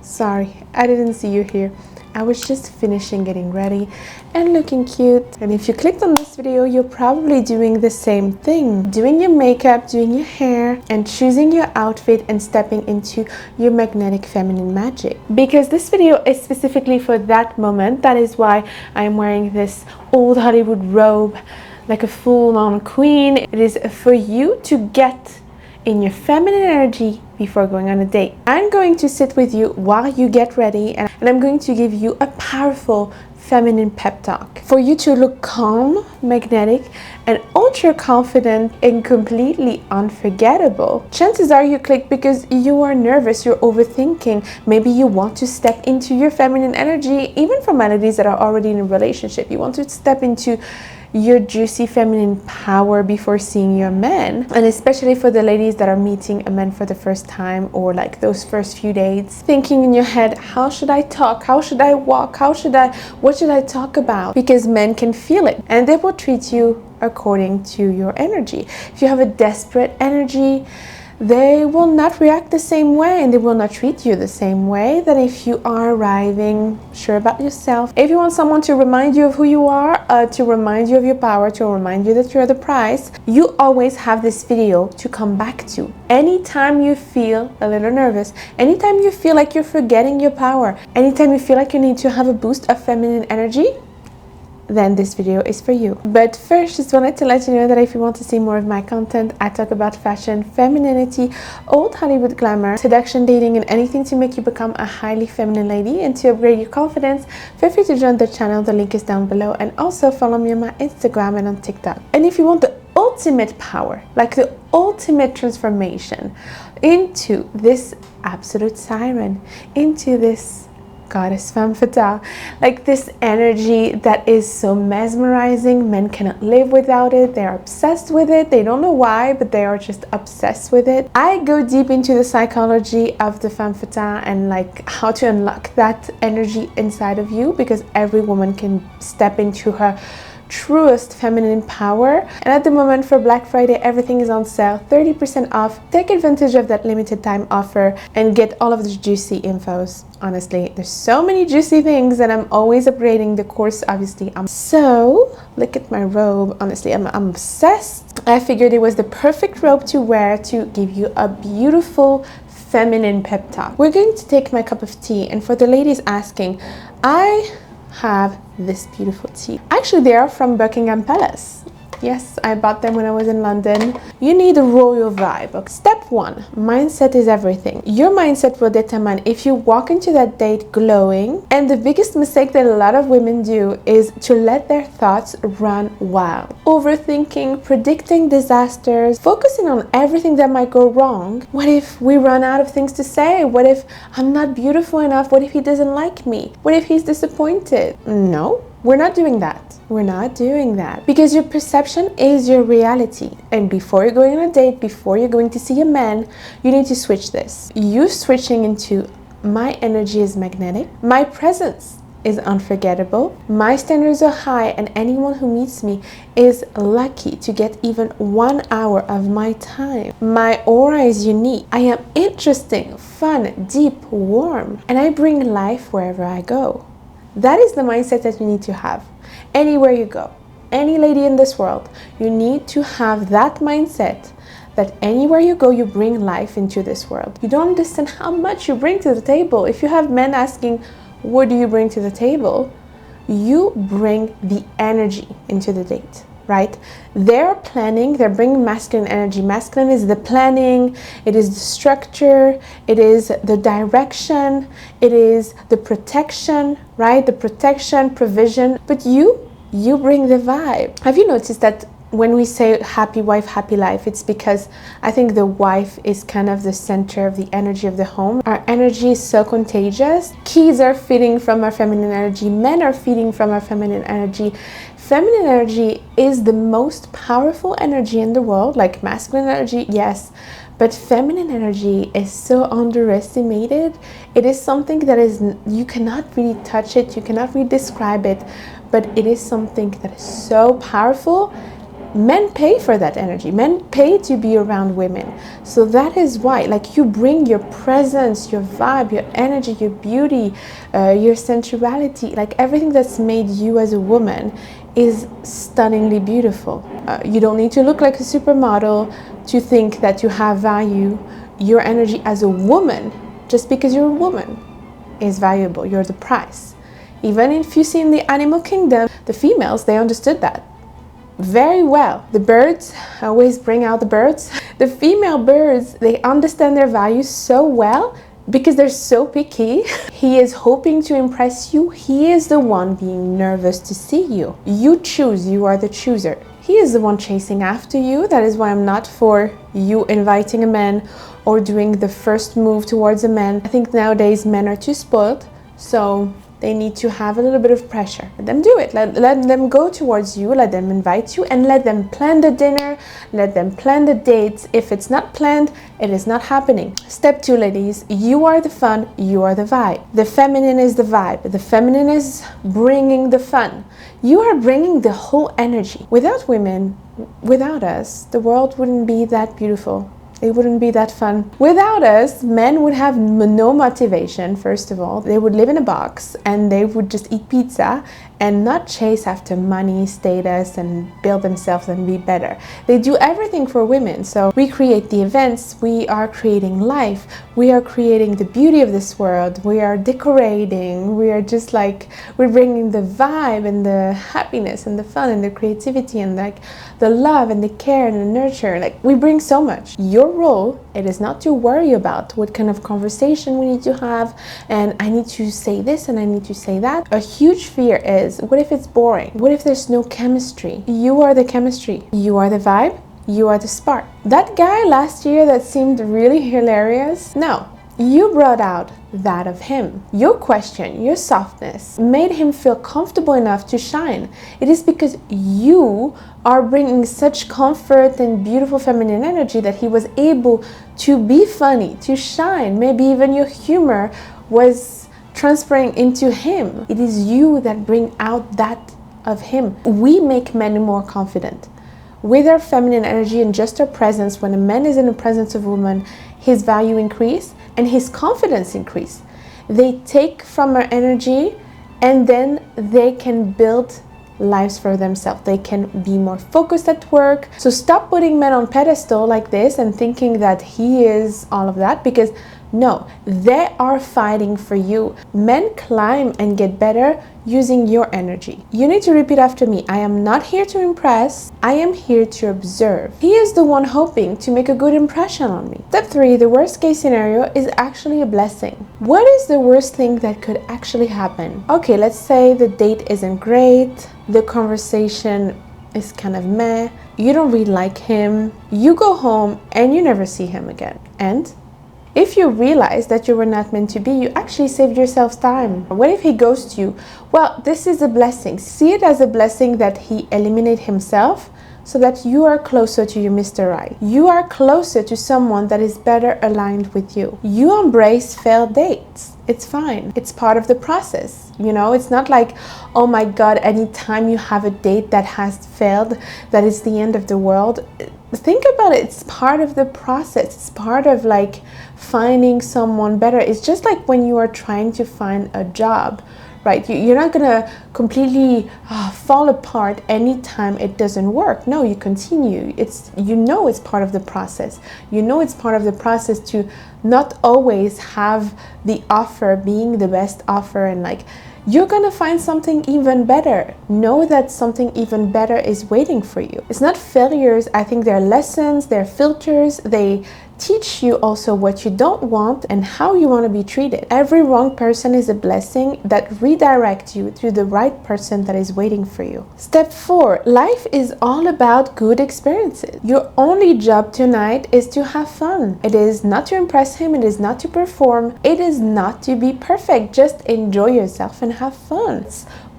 Sorry, I didn't see you here. I was just finishing getting ready and looking cute. And if you clicked on this video, you're probably doing the same thing. Doing your makeup, doing your hair, and choosing your outfit and stepping into your magnetic feminine magic. Because this video is specifically for that moment. That is why I'm wearing this old Hollywood robe like a full-on queen. It is for you to get in your feminine energy before going on a date. I'm going to sit with you while you get ready, and I'm going to give you a powerful feminine pep talk for you to look calm, magnetic, and ultra confident and completely unforgettable. Chances are you click because you are nervous, you're overthinking. Maybe you want to step into your feminine energy, even for ladies that are already in a relationship. You want to step into your juicy feminine power before seeing your man. And especially for the ladies that are meeting a man for the first time, or like those first few dates, thinking in your head, how should I talk, how should I walk, what should I talk about? Because men can feel it and they will treat you according to your energy. If you have a desperate energy, they will not react the same way, and they will not treat you the same way than if you are arriving sure about yourself. If you want someone to remind you of who you are, to remind you of your power, to remind you that you're the prize, you always have this video to come back to. Anytime you feel a little nervous, anytime you feel like you're forgetting your power, anytime you feel like you need to have a boost of feminine energy, then this video is for you. But first, just wanted to let you know that if you want to see more of my content, I talk about fashion, femininity, old Hollywood glamour, seduction, dating, and anything to make you become a highly feminine lady and to upgrade your confidence. Feel free to join the channel, the link is down below, and also follow me on my Instagram and on TikTok. And if you want the ultimate power, like the ultimate transformation into this absolute siren, into this goddess femme fatale, like this energy that is so mesmerizing, men cannot live without it, they're obsessed with it, they don't know why, but they are just obsessed with it. I go deep into the psychology of the femme fatale and like how to unlock that energy inside of you, because every woman can step into her truest feminine power. And at the moment for Black Friday, everything is on sale, 30% off. Take advantage of that limited time offer and get all of the juicy infos. Honestly, there's so many juicy things, and I'm always upgrading the course, obviously. So look at my robe. Honestly, I'm obsessed. I figured it was the perfect robe to wear to give you a beautiful feminine pep talk. We're going to take my cup of tea, and for the ladies asking, I have this beautiful tea. Actually, they are from Buckingham Palace. Yes, I bought them when I was in London. You need a royal vibe. Step 1, mindset is everything. Your mindset will determine if you walk into that date glowing. And the biggest mistake that a lot of women do is to let their thoughts run wild. Overthinking, predicting disasters, focusing on everything that might go wrong. What if we run out of things to say? What if I'm not beautiful enough? What if he doesn't like me? What if he's disappointed? No, we're not doing that. We're not doing that, because your perception is your reality. And before you're going on a date, before you're going to see a man, you need to switch this. You switching into my energy is magnetic, my presence is unforgettable, my standards are high, and anyone who meets me is lucky to get even 1 hour of my time. My aura is unique. I am interesting, fun, deep, warm, and I bring life wherever I go. That is the mindset that you need to have. Anywhere you go, any lady in this world, you need to have that mindset that anywhere you go, you bring life into this world. You don't understand how much you bring to the table. If you have men asking, what do you bring to the table? You bring the energy into the date, right? They're planning, they're bringing masculine energy. Masculine is the planning, it is the structure, it is the direction, it is the protection, right? The protection, provision. But you bring the vibe. Have you noticed that when we say happy wife, happy life, it's because I think the wife is kind of the center of the energy of the home. Our energy is so contagious. Kids are feeding from our feminine energy. Men are feeding from our feminine energy. Feminine energy is the most powerful energy in the world, like masculine energy, yes, but feminine energy is so underestimated. It is something that is, you cannot really touch it, you cannot really describe it, but it is something that is so powerful Men pay for that energy. Men pay to be around women. So that is why, like, you bring your presence, your vibe, your energy, your beauty, your sensuality, like everything that's made you as a woman is stunningly beautiful. You don't need to look like a supermodel to think that you have value. Your energy as a woman, just because you're a woman, is valuable. You're the prize. Even if you see in the animal kingdom, the females, they understood that very well. The birds, I always bring out the birds. The female birds, they understand their value so well because they're so picky. He is hoping to impress you. He is the one being nervous to see you. You choose, you are the chooser. He is the one chasing after you. That is why I'm not for you inviting a man or doing the first move towards a man. I think nowadays men are too spoiled, so they need to have a little bit of pressure. Let them do it. Let them go towards you, let them invite you, and let them plan the dinner, let them plan the dates. If it's not planned, it is not happening. Step 2, ladies, you are the fun, you are the vibe. The feminine is the vibe. The feminine is bringing the fun. You are bringing the whole energy. Without women, without us, the world wouldn't be that beautiful. It wouldn't be that fun. Without us, men would have no motivation, first of all. They would live in a box and they would just eat pizza and not chase after money, status, and build themselves and be better. They do everything for women. So we create the events, we are creating life, we are creating the beauty of this world, we are decorating, we are just like, we're bringing the vibe and the happiness and the fun and the creativity and like the love and the care and the nurture. Like, we bring so much. Your role, it is not to worry about what kind of conversation we need to have and I need to say this and I need to say that. A huge fear is, what if it's boring? What if there's no chemistry? You are the chemistry. You are the vibe. You are the spark. That guy last year that seemed really hilarious, no, you brought out that of him. Your question, your softness made him feel comfortable enough to shine. It is because you are bringing such comfort and beautiful feminine energy that he was able to be funny, to shine. Maybe even your humor was transferring into him. It is you that bring out that of him. We make men more confident. With our feminine energy and just our presence, when a man is in the presence of a woman, his value increase and his confidence increase. They take from our energy and then they can build lives for themselves. They can be more focused at work. So stop putting men on pedestal like this and thinking that he is all of that, because no, they are fighting for you. Men climb and get better using your energy. You need to repeat after me. I am not here to impress. I am here to observe. He is the one hoping to make a good impression on me. Step 3, the worst case scenario is actually a blessing. What is the worst thing that could actually happen? Okay, let's say the date isn't great. The conversation is kind of meh. You don't really like him. You go home and you never see him again. And if you realize that you were not meant to be, you actually saved yourself time. What if he ghosts you? Well, this is a blessing. See it as a blessing that he eliminated himself so that you are closer to your Mr. Right. You are closer to someone that is better aligned with you. You embrace failed dates. It's fine. It's part of the process. You know, it's not like, oh my God, anytime you have a date that has failed, that is the end of the world. Think about it. It's part of the process. It's part of like finding someone better. It's just like when you are trying to find a job, right? You're not gonna completely fall apart anytime it doesn't work. No, you continue. It's part of the process. It's part of the process to not always have the offer being the best offer, and like you're gonna find something even better. Know that something even better is waiting for you. It's not failures. I think they're lessons, they're filters. They teach you also what you don't want and how you want to be treated. Every wrong person is a blessing that redirects you to the right person that is waiting for you. Step 4, life is all about good experiences. Your only job tonight is to have fun. It is not to impress him, it is not to perform, it is not to be perfect. Just enjoy yourself and have fun.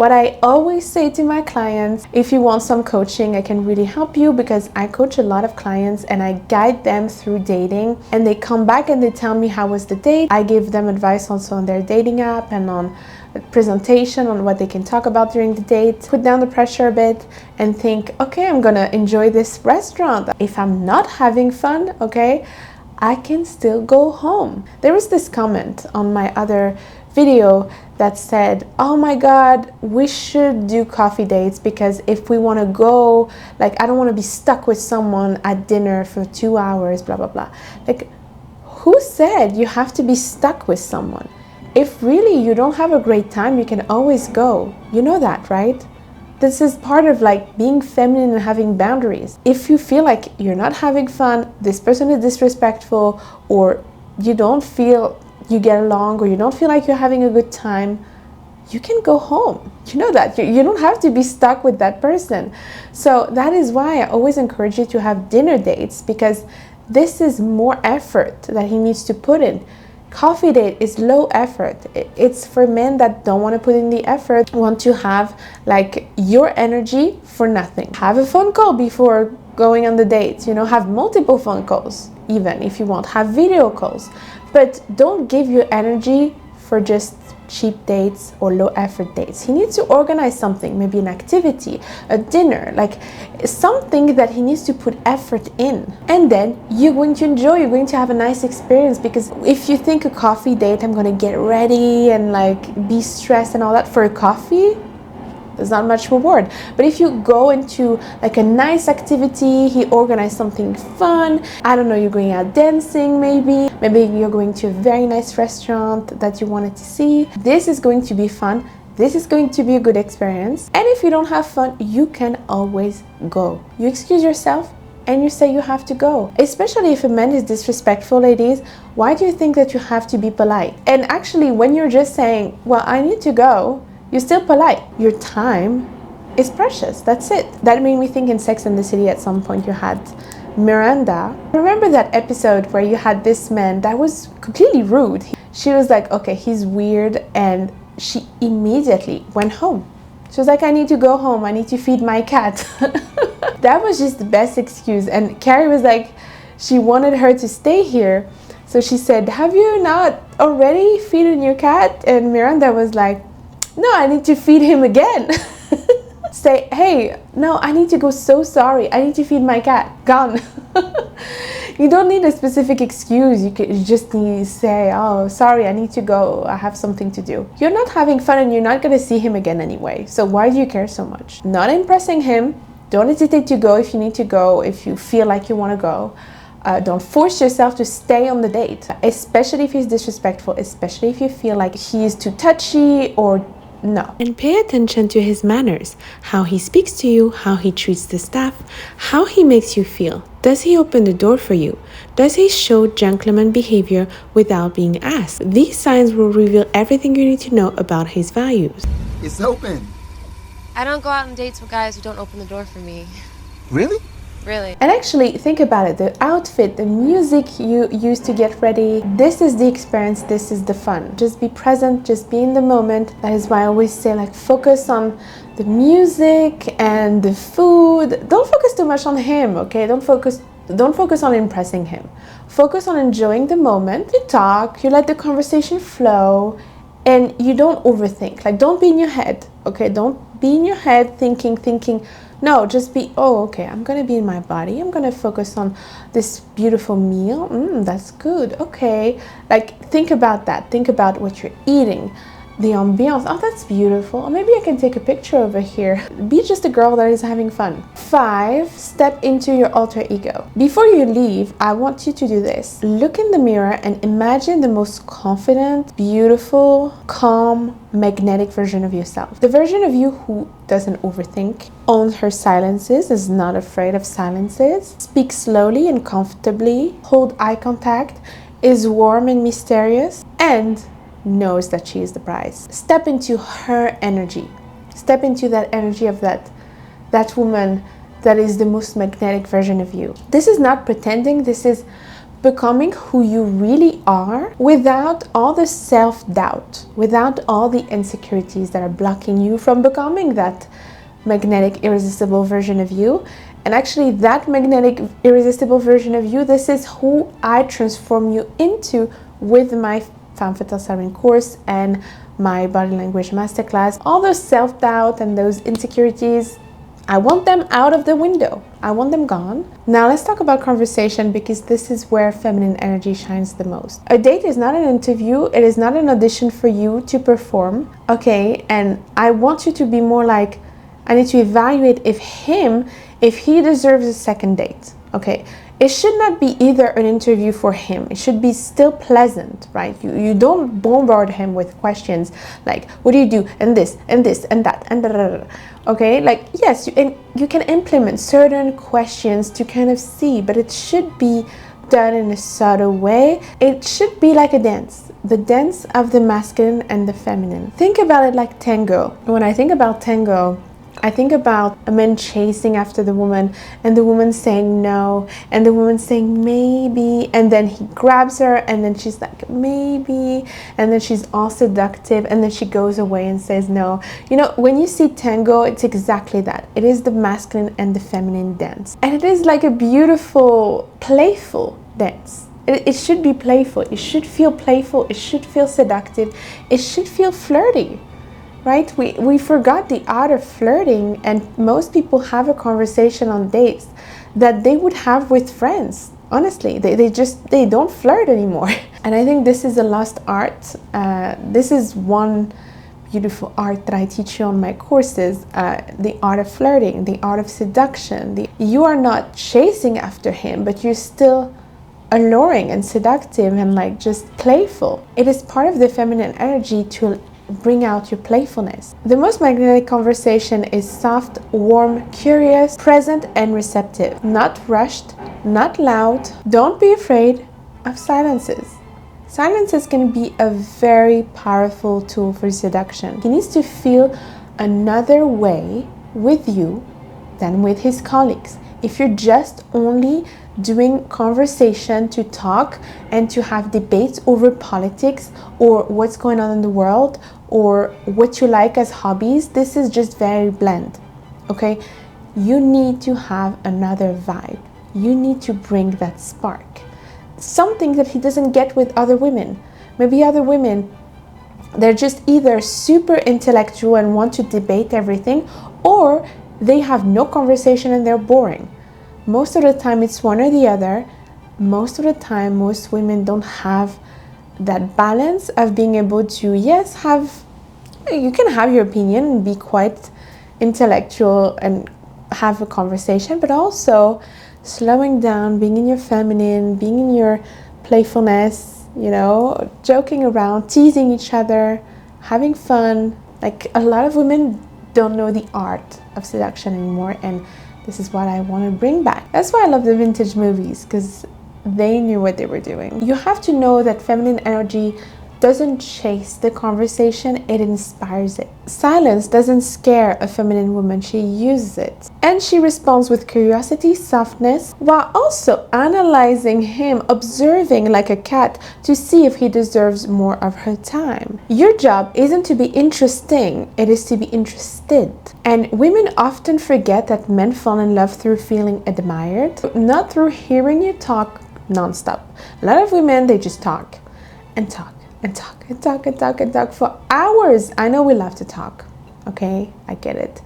What I always say to my clients, if you want some coaching, I can really help you, because I coach a lot of clients and I guide them through dating, and they come back and they tell me how was the date. I give them advice also on their dating app and on presentation, on what they can talk about during the date. Put down the pressure a bit and think, okay, I'm gonna enjoy this restaurant. If I'm not having fun, okay, I can still go home. There was this comment on my other video that said, oh my god, we should do coffee dates, because if we want to go, like, I don't want to be stuck with someone at dinner for 2 hours, blah blah blah. Like, who said you have to be stuck with someone? If really you don't have a great time, you can always go. You know that, right? This is part of like being feminine and having boundaries. If you feel like you're not having fun, this person is disrespectful, or you don't feel you get along, or you don't feel like you're having a good time, you can go home. You know that. You don't have to be stuck with that person. So that is why I always encourage you to have dinner dates, because this is more effort that he needs to put in. Coffee date is low effort. It's for men that don't want to put in the effort, want to have like your energy for nothing. Have a phone call before going on the date, you know, have multiple phone calls, even if you want, have video calls, but don't give your energy for just cheap dates or low effort dates. He needs to organize something, maybe an activity, a dinner, like something that he needs to put effort in, and then you're going to enjoy, you're going to have a nice experience. Because if you think a coffee date, I'm going to get ready and like be stressed and all that for a coffee, there's not much reward. But if you go into like a nice activity, he organized something fun, I don't know, you're going out dancing, maybe you're going to a very nice restaurant that you wanted to see, this is going to be fun, this is going to be a good experience. And if you don't have fun, you can always go. You excuse yourself and you say you have to go. Especially if a man is disrespectful, ladies, why do you think that you have to be polite? And actually, when you're just saying, well, I need to go, you're still polite. Your time is precious. That's it. That made me think in Sex and the City at some point you had Miranda. Remember that episode where you had this man that was completely rude? She was like, okay, he's weird, and she immediately went home. She was like, I need to go home. I need to feed my cat. That was just the best excuse. And Carrie was like, she wanted her to stay here. So she said, have you not already feeding your cat? And Miranda was like, no, I need to feed him again. Say, hey, no, I need to go, so sorry. I need to feed my cat. Gone. You don't need a specific excuse. You just need to say, oh, sorry, I need to go. I have something to do. You're not having fun and you're not going to see him again anyway. So why do you care so much? Not impressing him. Don't hesitate to go if you need to go, if you feel like you want to go. Don't force yourself to stay on the date, especially if he's disrespectful, especially if you feel like he is too touchy or no. And pay attention to his manners, how he speaks to you, how he treats the staff, how he makes you feel. Does he open the door for you? Does he show gentleman behavior without being asked? These signs will reveal everything you need to know about his values. It's open. I don't go out on dates with guys who don't open the door for me. Really? Really. And actually, think about it. The outfit, the music you use to get ready, this is the experience, this is the fun. Just be present, just be in the moment. That is why I always say, like, focus on the music and the food. Don't focus too much on him, okay? Don't focus on impressing him. Focus on enjoying the moment. You talk, you let the conversation flow, and you don't overthink. Like, don't be in your head, okay? Don't be in your head thinking. No, just be, oh, okay, I'm going to be in my body. I'm going to focus on this beautiful meal. That's good. Okay. Like, think about that. Think about what you're eating. The ambiance. Oh, that's beautiful. Or maybe I can take a picture over here. Be just a girl that is having fun. 5, step into your alter ego. Before you leave, I want you to do this. Look in the mirror and imagine the most confident, beautiful, calm, magnetic version of yourself. The version of you who doesn't overthink, owns her silences, is not afraid of silences, speaks slowly and comfortably, hold eye contact, is warm and mysterious, and knows that she is the prize. Step into her energy. Step into that energy of that woman that is the most magnetic version of you. This is not pretending, this is becoming who you really are without all the self-doubt, without all the insecurities that are blocking you from becoming that magnetic, irresistible version of you. And actually, that magnetic, irresistible version of you, this is who I transform you into with my Femme Fatale Siren course and my body language masterclass. All those self-doubt and those insecurities, I want them out of the window. I want them gone. Now let's talk about conversation, because this is where feminine energy shines the most. A date is not an interview. It is not an audition for you to perform. Okay, and I want you to be more like, I need to evaluate if he deserves a second date. Okay, it should not be either an interview for him. It should be still pleasant, right? You don't bombard him with questions like, what do you do, and this and this and that and da, da, da. Okay, like, yes, you can implement certain questions to kind of see, but it should be done in a subtle way. It should be like a dance, the dance of the masculine and the feminine. Think about it like tango. When I think about tango, I think about a man chasing after the woman, and the woman saying no, and the woman saying maybe, and then he grabs her, and then she's like maybe, and then she's all seductive, and then she goes away and says no. You know, when you see tango, it's exactly that. It is the masculine and the feminine dance, and it is like a beautiful, playful dance. It should be playful. It should feel playful. It should feel seductive. It should feel flirty. Right? We forgot the art of flirting, and most people have a conversation on dates that they would have with friends. Honestly, they don't flirt anymore. And I think this is a lost art. This is one beautiful art that I teach you on my courses, the art of flirting, the art of seduction. You are not chasing after him, but you're still alluring and seductive and like just playful. It is part of the feminine energy to bring out your playfulness. The most magnetic conversation is soft, warm, curious, present, and receptive. Not rushed, not loud. Don't be afraid of silences. Silences can be a very powerful tool for seduction. He needs to feel another way with you than with his colleagues. If you're just only doing conversation to talk and to have debates over politics or what's going on in the world or what you like as hobbies, this is just very bland. Okay, you need to have another vibe. You need to bring that spark, something that he doesn't get with other women. Maybe other women, they're just either super intellectual and want to debate everything, or they have no conversation and they're boring. Most of the time it's one or the other. Most of the time, most women don't have that balance of being able to, yes, you can have your opinion and be quite intellectual and have a conversation, but also slowing down, being in your feminine, being in your playfulness, you know, joking around, teasing each other, having fun. Like, a lot of women don't know the art of seduction anymore, and this is what I want to bring back. That's why I love the vintage movies, because they knew what they were doing. You have to know that feminine energy doesn't chase the conversation, it inspires it. Silence doesn't scare a feminine woman, she uses it. And she responds with curiosity, softness, while also analyzing him, observing like a cat to see if he deserves more of her time. Your job isn't to be interesting, it is to be interested. And women often forget that men fall in love through feeling admired, not through hearing you talk nonstop. A lot of women, they just talk and talk and talk and talk and talk and talk for hours. I know we love to talk, okay? I get it.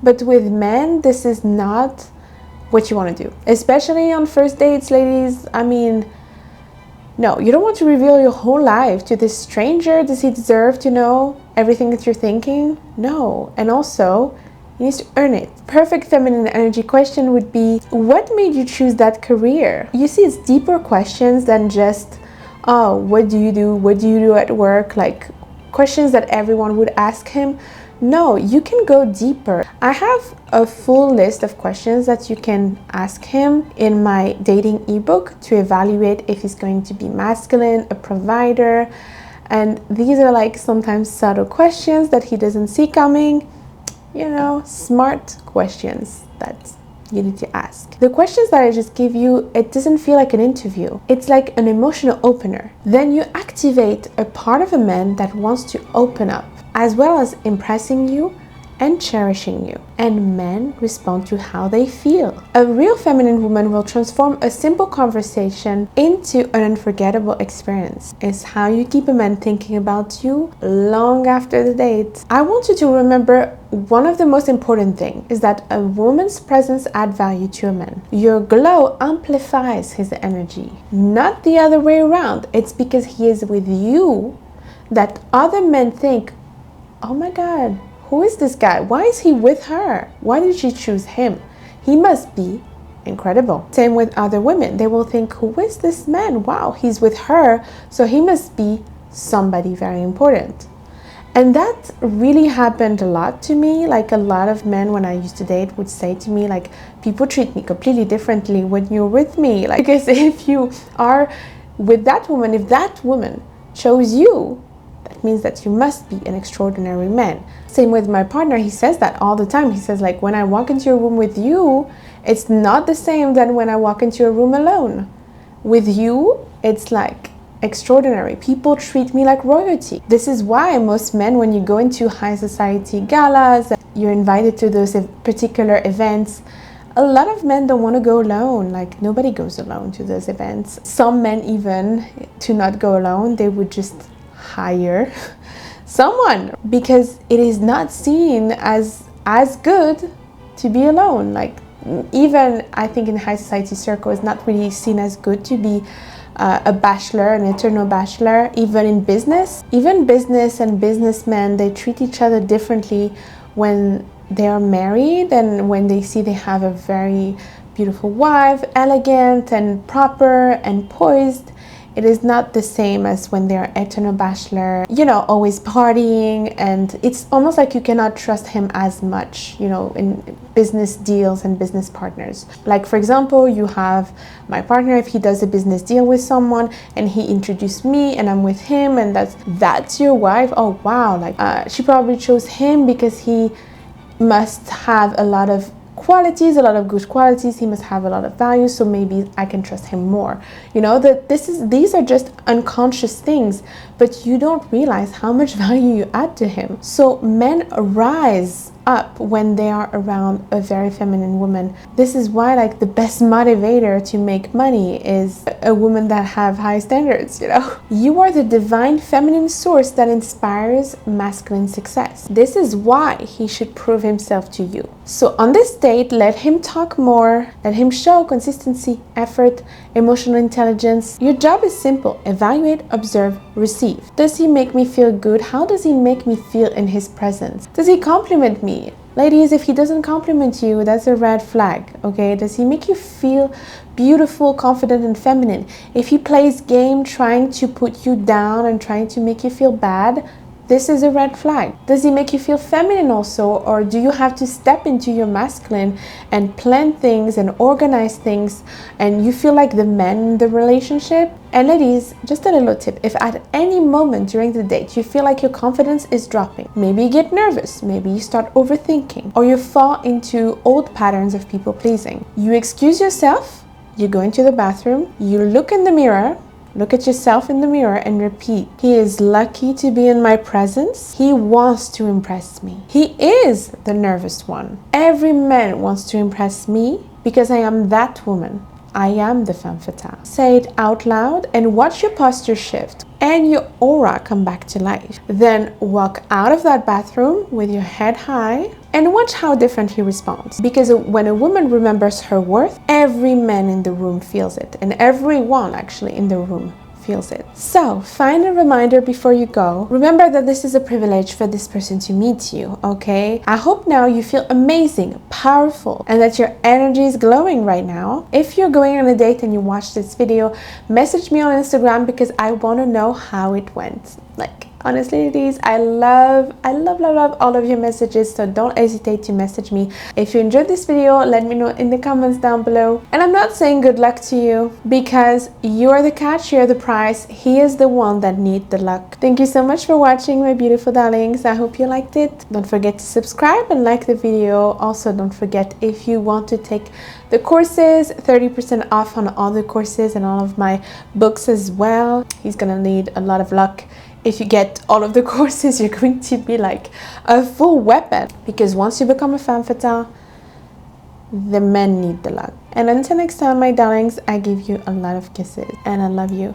But with men, this is not what you want to do. Especially on first dates, ladies. I mean, no, you don't want to reveal your whole life to this stranger. Does he deserve to know everything that you're thinking? No. And also, he needs to earn it. Perfect feminine energy question would be, what made you choose that career? You see, it's deeper questions than just, oh, what do you do? What do you do at work? Like questions that everyone would ask him. No, you can go deeper. I have a full list of questions that you can ask him in my dating ebook to evaluate if he's going to be masculine, a provider. And these are like sometimes subtle questions that he doesn't see coming. You know, smart questions that you need to ask. The questions that I just give you, it doesn't feel like an interview. It's like an emotional opener. Then you activate a part of a man that wants to open up, as well as impressing you and cherishing you. And men respond to how they feel. A real feminine woman will transform a simple conversation into an unforgettable experience. It's how you keep a man thinking about you long after the date. I want you to remember one of the most important things is that a woman's presence adds value to a man. Your glow amplifies his energy, not the other way around. It's because he is with you that other men think, oh my God, who is this guy? Why is he with her? Why did she choose him? He must be incredible. Same with other women. They will think, who is this man? Wow, he's with her, so he must be somebody very important. And that really happened a lot to me. Like a lot of men when I used to date would say to me, like, people treat me completely differently when you're with me. Like, because if you are with that woman, if that woman chose you, that means that you must be an extraordinary man. Same with my partner. He says that all the time. He says, like, when I walk into a room with you, it's not the same than when I walk into a room alone. With you, it's like extraordinary. People treat me like royalty. This is why most men, when you go into high society galas, you're invited to those particular events, a lot of men don't want to go alone. Like, nobody goes alone to those events. Some men, even to not go alone, they would just hire someone because it is not seen as good to be alone. Like, even I think in high society circle, it's not really seen as good to be a bachelor, an eternal bachelor. Even business and businessmen, they treat each other differently when they are married and when they see they have a very beautiful wife, elegant and proper and poised. It is not the same as when they're eternal bachelor, you know, always partying, and it's almost like you cannot trust him as much, you know, in business deals and business partners. Like, for example, you have my partner, if he does a business deal with someone and he introduced me and I'm with him and that's your wife. Oh wow, like she probably chose him because he must have a lot of qualities, a lot of good qualities. He must have a lot of value, so maybe I can trust him more. You know, that these are just unconscious things, but you don't realize how much value you add to him. So men rise up when they are around a very feminine woman. This is why, like, the best motivator to make money is a woman that have high standards, you know. You are the divine feminine source that inspires masculine success. This is why he should prove himself to you. So on this date, let him talk more, let him show consistency, effort, emotional intelligence. Your job is simple: evaluate, observe, receive. Does he make me feel good? How does he make me feel in his presence? Does he compliment me? Ladies, if he doesn't compliment you, that's a red flag, okay? Does he make you feel beautiful, confident, and feminine? If he plays game trying to put you down and trying to make you feel bad, this is a red flag. Does he make you feel feminine also, or do you have to step into your masculine and plan things and organize things and you feel like the man in the relationship? And ladies, just a little tip: if at any moment during the date you feel like your confidence is dropping, maybe you get nervous, maybe you start overthinking, or you fall into old patterns of people pleasing, you excuse yourself, you go into the bathroom, you look in the mirror, look at yourself in the mirror and repeat: he is lucky to be in my presence. He wants to impress me. He is the nervous one. Every man wants to impress me because I am that woman. I am the femme fatale. Say it out loud and watch your posture shift and your aura come back to life. Then walk out of that bathroom with your head high and watch how different he responds. Because when a woman remembers her worth, every man in the room feels it, and everyone actually in the room feels it. So find a reminder before you go. Remember that this is a privilege for this person to meet you, okay? I hope now you feel amazing, powerful, and that your energy is glowing right now. If you're going on a date and you watch this video, message me on Instagram because I want to know how it went. Like, Honestly, ladies, I love all of your messages, so don't hesitate to message me. If you enjoyed this video, let me know in the comments down below. And I'm not saying good luck to you, because you're the catch, you're the prize. He is the one that needs the luck. Thank you so much for watching, my beautiful darlings. I hope you liked it. Don't forget to subscribe and like the video. Also, don't forget, if you want to take the courses, 30% off on all the courses and all of my books as well. He's gonna need a lot of luck. If you get all of the courses, you're going to be like a full weapon, because once you become a femme fatale, the men need the luck. And until next time, my darlings, I give you a lot of kisses and I love you.